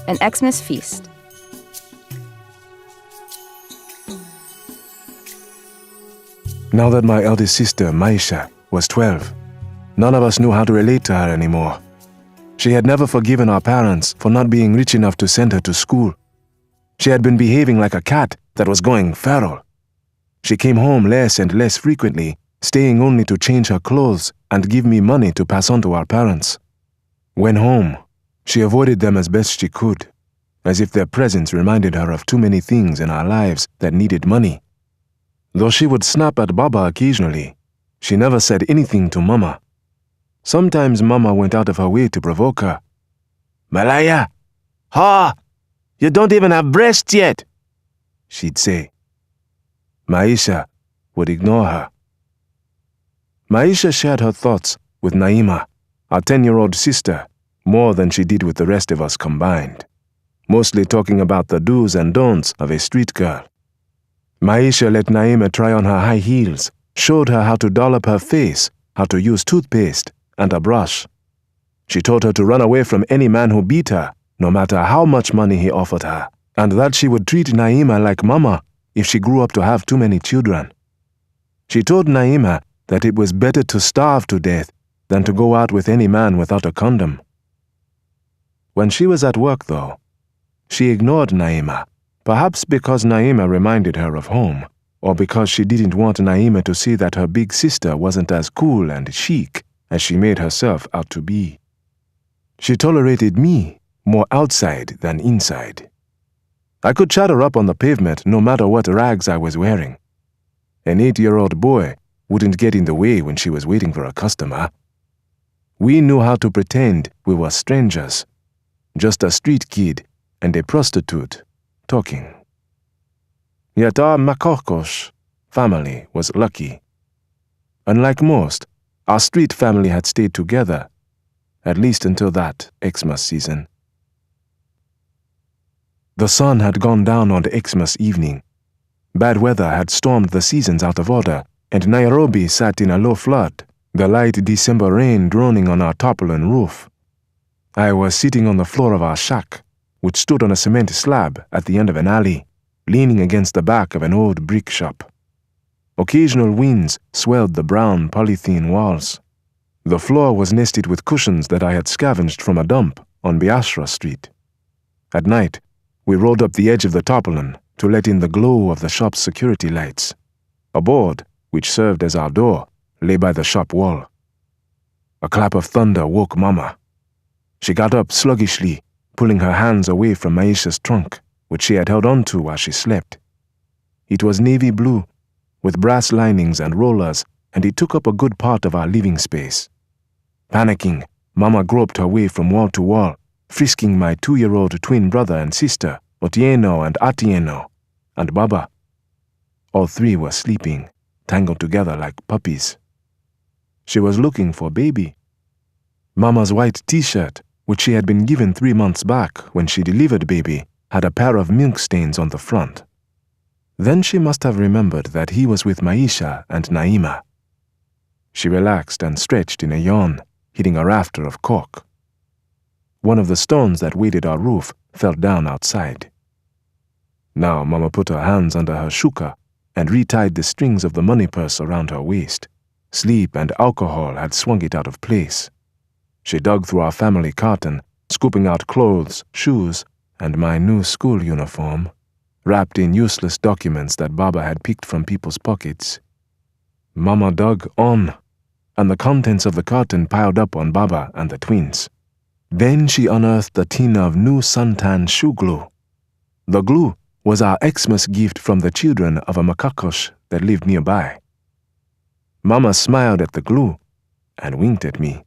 an Xmas feast. Now that my eldest sister, Maisha, was 12, none of us knew how to relate to her anymore. She had never forgiven our parents for not being rich enough to send her to school. She had been behaving like a cat that was going feral. She came home less and less frequently, staying only to change her clothes and give me money to pass on to our parents. When home, she avoided them as best she could, as if their presence reminded her of too many things in our lives that needed money. Though she would snap at Baba occasionally, she never said anything to Mama. Sometimes Mama went out of her way to provoke her. "Malaya! Ha! You don't even have breasts yet!" she'd say. Maisha would ignore her. Maisha shared her thoughts with Naima, our 10-year-old sister, more than she did with the rest of us combined, mostly talking about the do's and don'ts of a street girl. Maisha let Naima try on her high heels, showed her how to doll up her face, how to use toothpaste and a brush. She taught her to run away from any man who beat her, no matter how much money he offered her, and that she would treat Naima like Mama if she grew up to have too many children. She told Naima that it was better to starve to death than to go out with any man without a condom. When she was at work, though, she ignored Naima, perhaps because Naima reminded her of home, or because she didn't want Naima to see that her big sister wasn't as cool and chic as she made herself out to be. She tolerated me more outside than inside. I could chat her up on the pavement no matter what rags I was wearing. An 8-year-old boy wouldn't get in the way when she was waiting for a customer. We knew how to pretend we were strangers, just a street kid and a prostitute talking. Yet our Makokos family was lucky. Unlike most, our street family had stayed together, at least until that Xmas season. The sun had gone down on Xmas evening. Bad weather had stormed the seasons out of order, and Nairobi sat in a low flood, the light December rain droning on our tarpaulin roof. I was sitting on the floor of our shack, which stood on a cement slab at the end of an alley, leaning against the back of an old brick shop. Occasional winds swelled the brown polythene walls. The floor was nested with cushions that I had scavenged from a dump on Biashra Street. At night, we rolled up the edge of the tarpaulin to let in the glow of the shop's security lights. A board, which served as our door, lay by the shop wall. A clap of thunder woke Mama. She got up sluggishly, pulling her hands away from Maisha's trunk, which she had held onto while she slept. It was navy blue, with brass linings and rollers, and it took up a good part of our living space. Panicking, Mama groped her way from wall to wall, frisking my 2-year-old twin brother and sister, Otieno and Atieno, and Baba. All three were sleeping, tangled together like puppies. She was looking for baby. Mama's white t-shirt, which she had been given 3 months back when she delivered baby, had a pair of milk stains on the front. Then she must have remembered that he was with Maisha and Naima. She relaxed and stretched in a yawn, hitting a rafter of cork. One of the stones that weighted our roof fell down outside. Now Mama put her hands under her shuka and retied the strings of the money purse around her waist. Sleep and alcohol had swung it out of place. She dug through our family carton, scooping out clothes, shoes, and my new school uniform, wrapped in useless documents that Baba had picked from people's pockets. Mama dug on, and the contents of the carton piled up on Baba and the twins. Then she unearthed a tin of new suntan shoe glue. The glue was our Xmas gift from the children of a Makakos that lived nearby. Mama smiled at the glue and winked at me,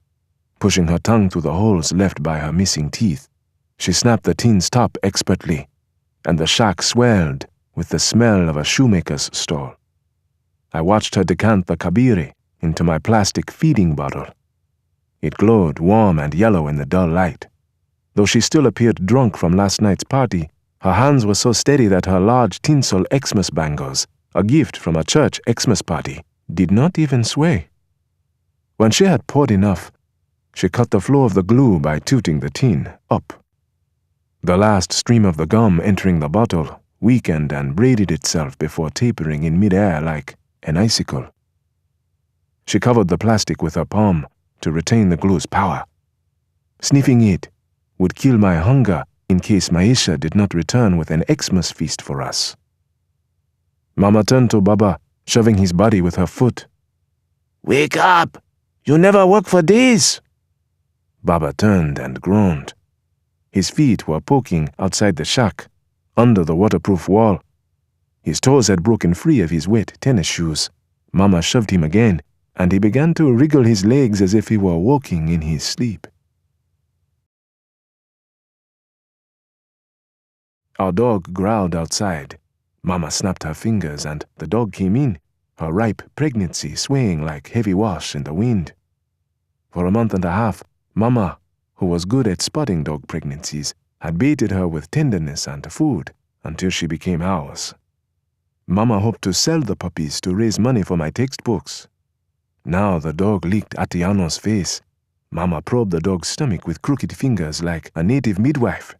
pushing her tongue through the holes left by her missing teeth. She snapped the tin's top expertly, and the shack swelled with the smell of a shoemaker's stall. I watched her decant the kabiri into my plastic feeding bottle. It glowed warm and yellow in the dull light. Though she still appeared drunk from last night's party, her hands were so steady that her large tinsel Xmas bangles, a gift from a church Xmas party, did not even sway. When she had poured enough, she cut the flow of the glue by tooting the tin up. The last stream of the gum entering the bottle weakened and braided itself before tapering in midair like an icicle. She covered the plastic with her palm to retain the glue's power. Sniffing it would kill my hunger in case Maisha did not return with an Xmas feast for us. Mama turned to Baba, shoving his body with her foot. "Wake up! You never work for days!" Baba turned and groaned. His feet were poking outside the shack, under the waterproof wall. His toes had broken free of his wet tennis shoes. Mama shoved him again, and he began to wriggle his legs as if he were walking in his sleep. Our dog growled outside. Mama snapped her fingers and the dog came in, her ripe pregnancy swaying like heavy wash in the wind. For a month and a half, Mama, who was good at spotting dog pregnancies, had baited her with tenderness and food until she became ours. Mama hoped to sell the puppies to raise money for my textbooks. Now the dog licked Atiano's face. Mama probed the dog's stomach with crooked fingers like a native midwife.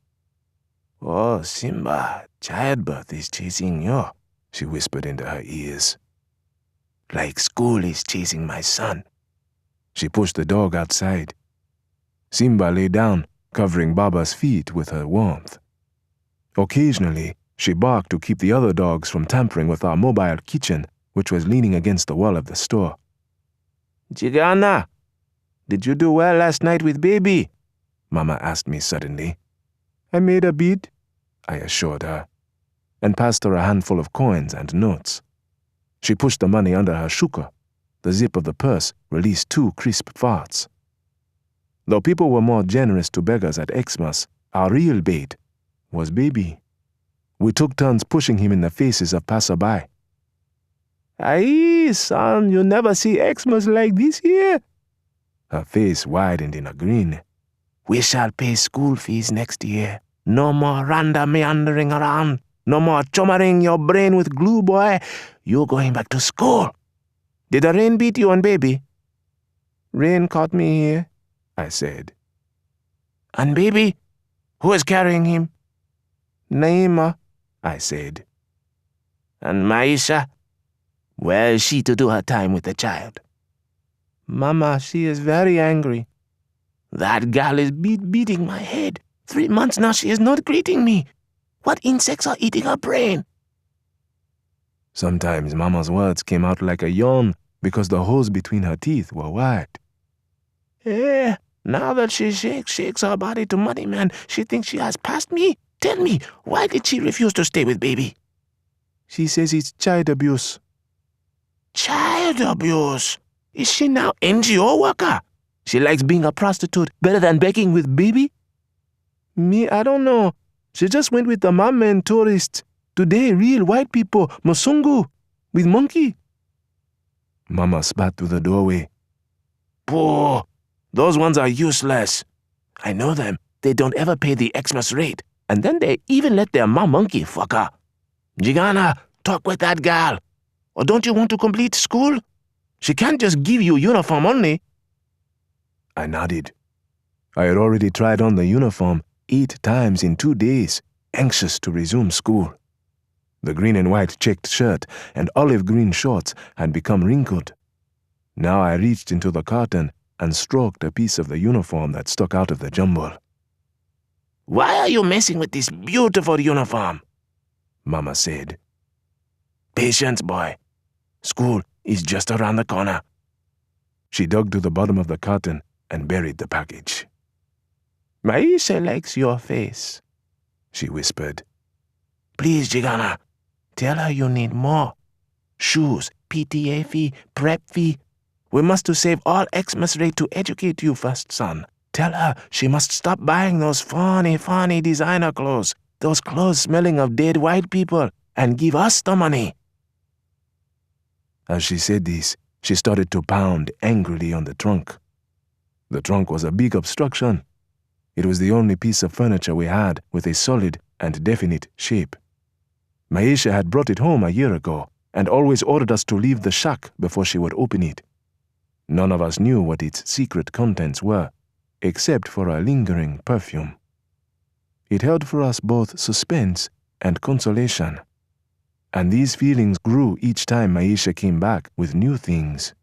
"Oh, Simba, childbirth is chasing you," she whispered into her ears. "Like school is chasing my son." She pushed the dog outside. Simba lay down, covering Baba's feet with her warmth. Occasionally, she barked to keep the other dogs from tampering with our mobile kitchen, which was leaning against the wall of the store. "Jigana, did you do well last night with baby?" Mama asked me suddenly. "I made a bid," I assured her, and passed her a handful of coins and notes. She pushed the money under her shuka. The zip of the purse released 2 crisp farts. Though people were more generous to beggars at Xmas, our real bait was baby. We took turns pushing him in the faces of passerby. "Aye, son, you never see Xmas like this here." Her face widened in a grin. "We shall pay school fees next year. No more random meandering around. No more chummering your brain with glue, boy. You're going back to school." "Did the rain beat you on baby?" "Rain caught me here," I said. "And baby? Who is carrying him?" "Naima," I said. "And Maisha? Where is she to do her time with the child?" "Mama, she is very angry." "That girl is beating my head. 3 months now she is not greeting me. What insects are eating her brain?" Sometimes Mama's words came out like a yawn because the holes between her teeth were wide. Now that she shakes her body to Money Man, she thinks she has passed me. Tell me, why did she refuse to stay with baby?" "She says it's child abuse." "Child abuse? Is she now NGO worker? She likes being a prostitute better than begging with baby?" "Me, I don't know. She just went with the Mamen tourists. Today, real white people, Musungu, with monkey." Mama spat through the doorway. "Poor, those ones are useless. I know them. They don't ever pay the Xmas rate. And then they even let their mom monkey fuck her. Jigana, talk with that girl. Or don't you want to complete school? She can't just give you uniform only." I nodded. I had already tried on the uniform 8 times in 2 days, anxious to resume school. The green and white checked shirt and olive green shorts had become wrinkled. Now I reached into the carton and stroked a piece of the uniform that stuck out of the jumble. "Why are you messing with this beautiful uniform?" Mama said. "Patience, boy. School is just around the corner." She dug to the bottom of the carton and buried the package. "Maisha likes your face," she whispered. "Please, Jigana, tell her you need more. Shoes, PTA fee, prep fee. We must to save all Xmas rate to educate you first, son. Tell her she must stop buying those funny designer clothes, those clothes smelling of dead white people, and give us the money." As she said this, she started to pound angrily on the trunk. The trunk was a big obstruction. It was the only piece of furniture we had with a solid and definite shape. Maisha had brought it home a year ago and always ordered us to leave the shack before she would open it. None of us knew what its secret contents were, except for a lingering perfume. It held for us both suspense and consolation. And these feelings grew each time Maisha came back with new things.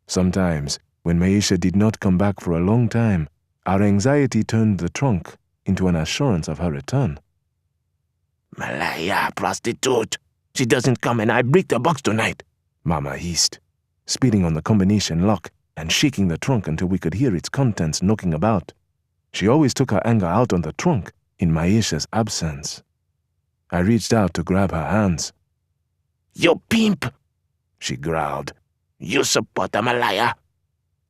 Sometimes, when Maisha did not come back for a long time, our anxiety turned the trunk into an assurance of her return. Malaya, prostitute. She doesn't come and I break the box tonight, Mama hissed, speeding on the combination lock and shaking the trunk until we could hear its contents knocking about. She always took her anger out on the trunk in Maisha's absence. I reached out to grab her hands. You pimp, she growled. You support the Malaya.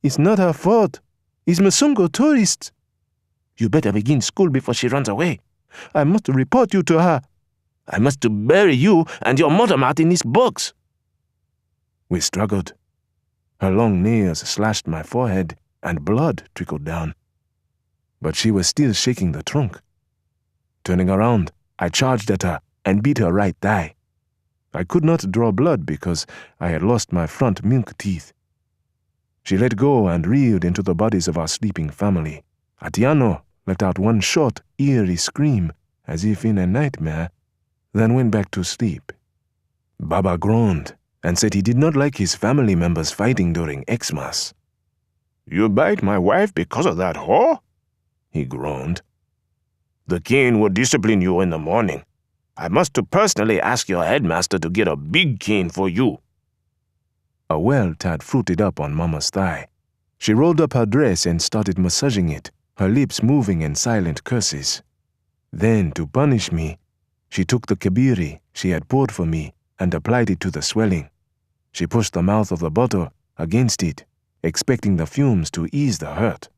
It's not her fault. It's Masungo tourists. You better begin school before she runs away. I must report you to her. I must bury you and your mother out in this box. We struggled. Her long nails slashed my forehead and blood trickled down. But she was still shaking the trunk. Turning around, I charged at her and beat her right thigh. I could not draw blood because I had lost my front milk teeth. She let go and reeled into the bodies of our sleeping family. Atiano let out one short, eerie scream, as if in a nightmare, then went back to sleep. Baba groaned and said he did not like his family members fighting during Xmas. You bite my wife because of that whore? He groaned. The cane will discipline you in the morning. I must personally ask your headmaster to get a big cane for you. A welt had fruited up on Mama's thigh. She rolled up her dress and started massaging it, her lips moving in silent curses. Then, to punish me, she took the kebiri she had poured for me and applied it to the swelling. She pushed the mouth of the bottle against it, expecting the fumes to ease the hurt.